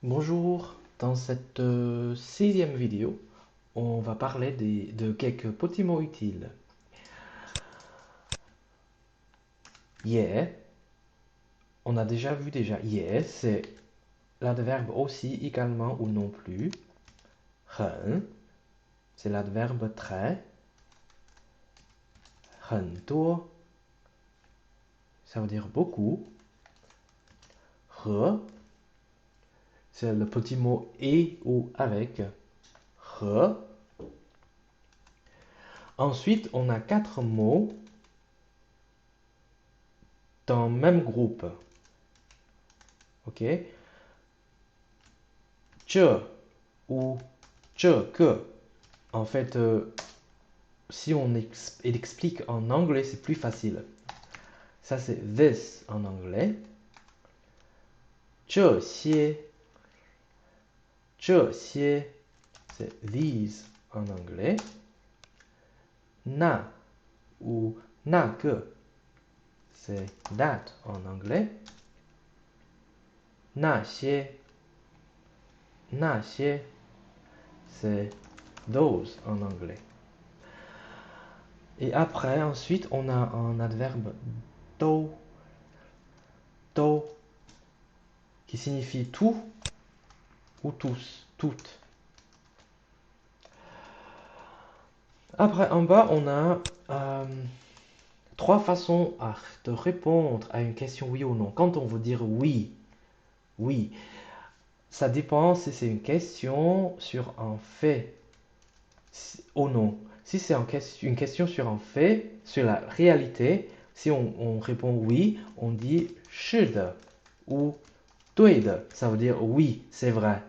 Bonjour, dans cette sixième vidéo, on va parler de quelques petits mots utiles. Yeah, on a déjà vu yeah, c'est l'adverbe aussi, également ou non plus.很, c'est l'adverbe très. 很多, ça veut dire beaucoup. 和, c'est le petit mot et ou avec. 和. Ensuite, on a quatre mots dans le même groupe. Ok? 这 ou 这个. En fait, si on explique en anglais, c'est plus facile. Ça, c'est this en anglais. 这些, c'est these en anglais. Na ou 那个, c'est that en anglais. 那些, c'est those en anglais. Et après, ensuite, on a un adverbe do, qui signifie tout ou tous, toutes. Après, en bas, on a trois façons de répondre à une question oui ou non. Quand on veut dire oui, oui, ça dépend si c'est une question sur un fait ou non. Si c'est une question sur un fait, sur la réalité, si on répond oui, on dit 是的 ou 对的, ça veut dire oui, c'est vrai.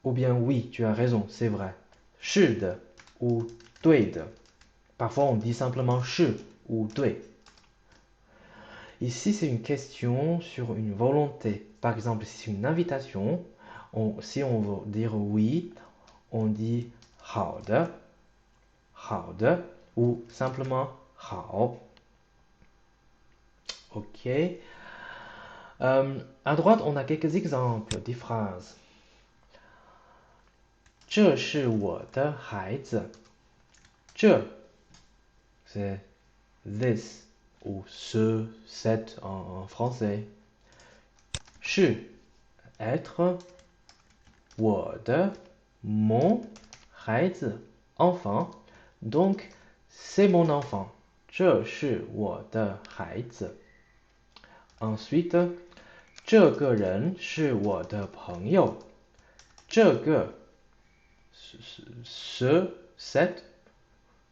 Ou bien oui, tu as raison, c'est vrai. 是的 ou 对的. Parfois, on dit simplement 是 ou 对. Ici, c'est une question sur une volonté. Par exemple, si c'est une invitation, si on veut dire oui, on dit 好的, 好的, ou simplement 好. Ok. À droite, on a quelques exemples des phrases. 这是我的孩子. 这, c'est this ou ce, cette en français. 是, être. 我的, mon, 孩子, enfant. Donc, c'est mon enfant. 这是我的孩子. Ensuite, 这个人是我的朋友. 这个, ce, cette,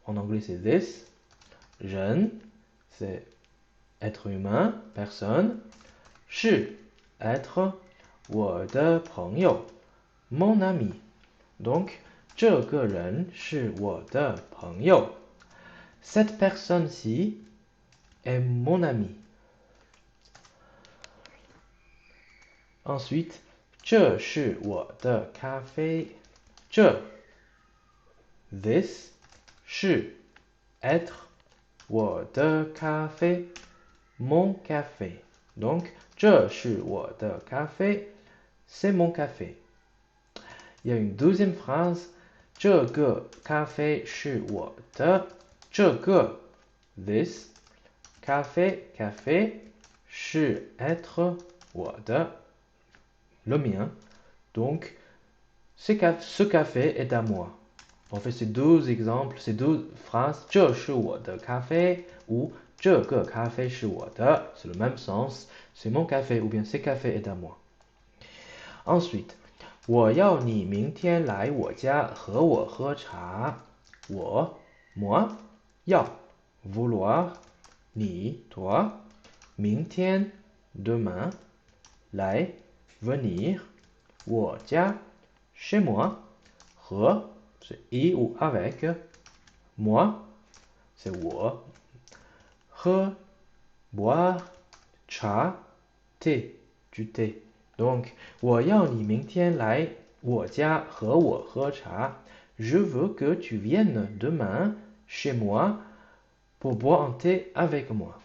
en anglais c'est this. 人, c'est être humain, personne. 是, être, 我的朋友, mon ami. Donc, 这个人是我的朋友. Cette personne-ci est mon ami. Ensuite, 这是我的咖啡. 这, this, 是, être, 我的咖啡, mon café. Donc, 这是我的咖啡, c'est mon café. Il y a une deuxième phrase. 这个咖啡是我的. 这个, this, 咖啡, café, 是 être, 我的, le mien. Donc, ce café est à moi. On fait ces deux exemples, ces deux phrases. 这是我的咖啡 ou 这个咖啡是我的. C'est le même sens. C'est mon café ou bien ce café est à moi. Ensuite, 我要你明天来我家和我喝茶. 我, moi, 要, vouloir, 你, toi, 明天, demain, 来, venir, 我家, chez moi, 和, c'est et ou avec, moi, c'est 我, 喝, boire, 茶, thé, du thé. Donc, 我要你明天来我家和我喝茶. Je veux que tu viennes demain chez moi pour boire un thé avec moi.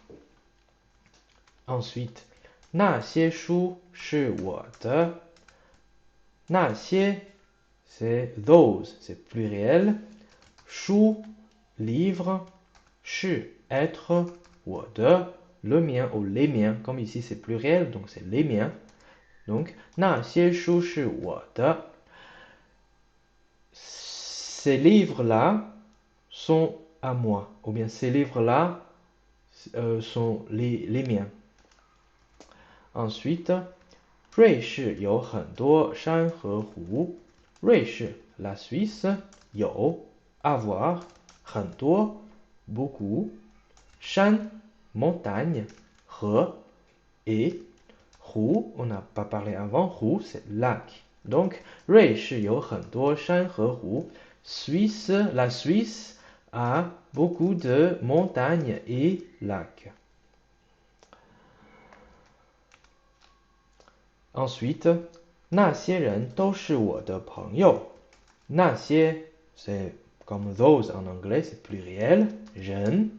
Ensuite, 那些书是我的。那些 c'est those, c'est pluriel. Chou, livre, 是 être, 我的 le mien ou les miens. Comme ici c'est pluriel, donc c'est les miens. Donc 那些书是我的。Ces livres-là sont à moi. Ou bien ces livres-là sont les miens. Ensuite, 瑞士有很多山和湖。瑞士 la Suisse, 有 avoir, 很多 beaucoup, 山 montagne, 河 et 湖 on n'a pas parlé avant, 湖 c'est lac. Donc 瑞士有很多山和湖。Suisse, la Suisse a beaucoup de montagnes et lacs. Ensuite, 那些人都是我的朋友。那些 c'est comme those en anglais, c'est pluriel. 人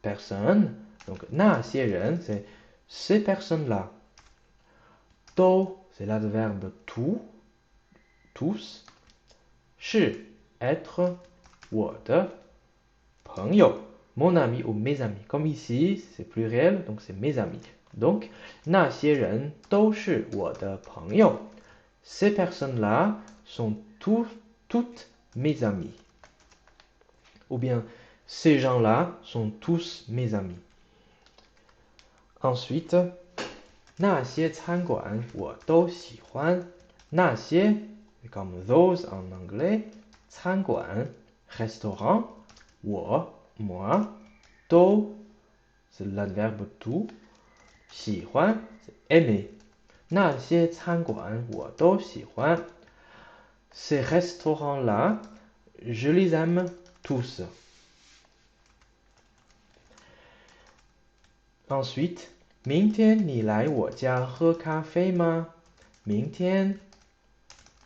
personne. Donc 那些人 c'est ces personnes-là. 都 c'est l'adverbe tout, tous. 是 être 我的朋友 mon ami ou mes amis. Comme ici, c'est pluriel, donc c'est mes amis. Donc 那些人都是我的朋友。Ces personnes-là sont toutes mes amis. Ou bien, ces gens-là sont tous mes amis. Ensuite, 那些餐馆我都喜欢。那些 comme those en anglais, 餐馆 restaurant, 我 moi, 都 c'est l'adverbe tout, 喜欢 c'est aimer. 那些餐馆我都喜欢。Ces restaurants-là, je les aime tous. Ensuite, 明天你来我家喝咖啡吗？明天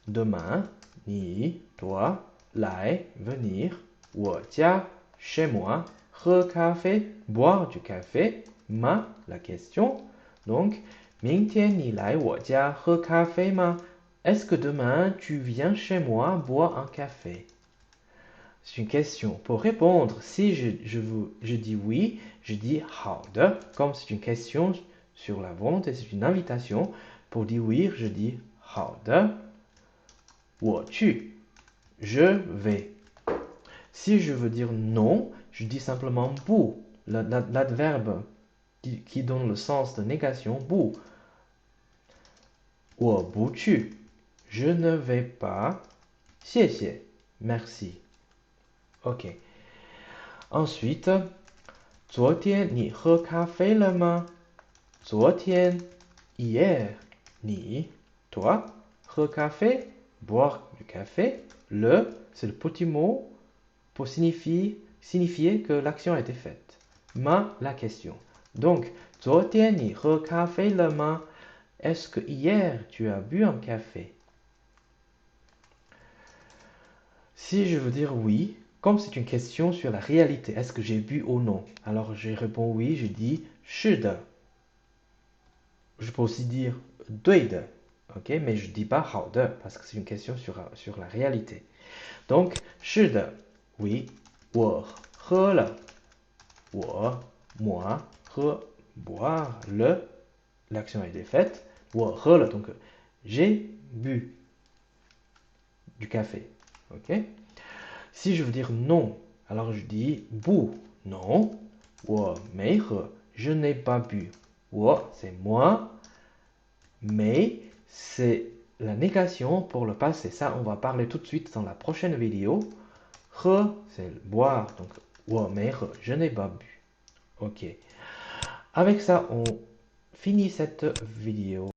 demain, 你 toi, 来 venir, 我家 chez moi, 喝咖啡 boire du café, ma la question. Donc, 明天你来我家喝咖啡吗？ Est-ce que demain tu viens chez moi boire un café? C'est une question. Pour répondre, si je dis oui, je dis 好的. Comme c'est une question sur la volonté, c'est une invitation. Pour dire oui, je dis 好的。我去 je vais. Si je veux dire non, je dis simplement 不 l'adverbe qui donne le sens de négation 不。我不去 je ne vais pas. 谢谢 merci. Ok. Ensuite, 昨天你喝咖啡了吗？昨天 hier 你 toi 喝咖啡 boire du café. Le c'est le petit mot pour signifier que l'action a été faite. Ma la question. Donc 昨天你喝咖啡了吗？ Est-ce que hier tu as bu un café? Si je veux dire oui, comme c'est une question sur la réalité, est-ce que j'ai bu ou non? Alors je réponds oui, je dis 是的. Je peux aussi dire 对的, ok? Mais je ne dis pas 好的 parce que c'est une question sur la réalité. Donc 是的, oui, 我喝了, 我 moi 喝 boire le l'action a été faite. 我喝了, donc j'ai bu du café, ok? Si je veux dire non, alors je dis 不 non, 我没喝 je n'ai pas bu. 我 c'est moi, mais c'est la négation pour le passé. Ça, on va parler tout de suite dans la prochaine vidéo. 喝 c'est boire, donc 我没喝 je n'ai pas bu. Ok. Avec ça, on finit cette vidéo.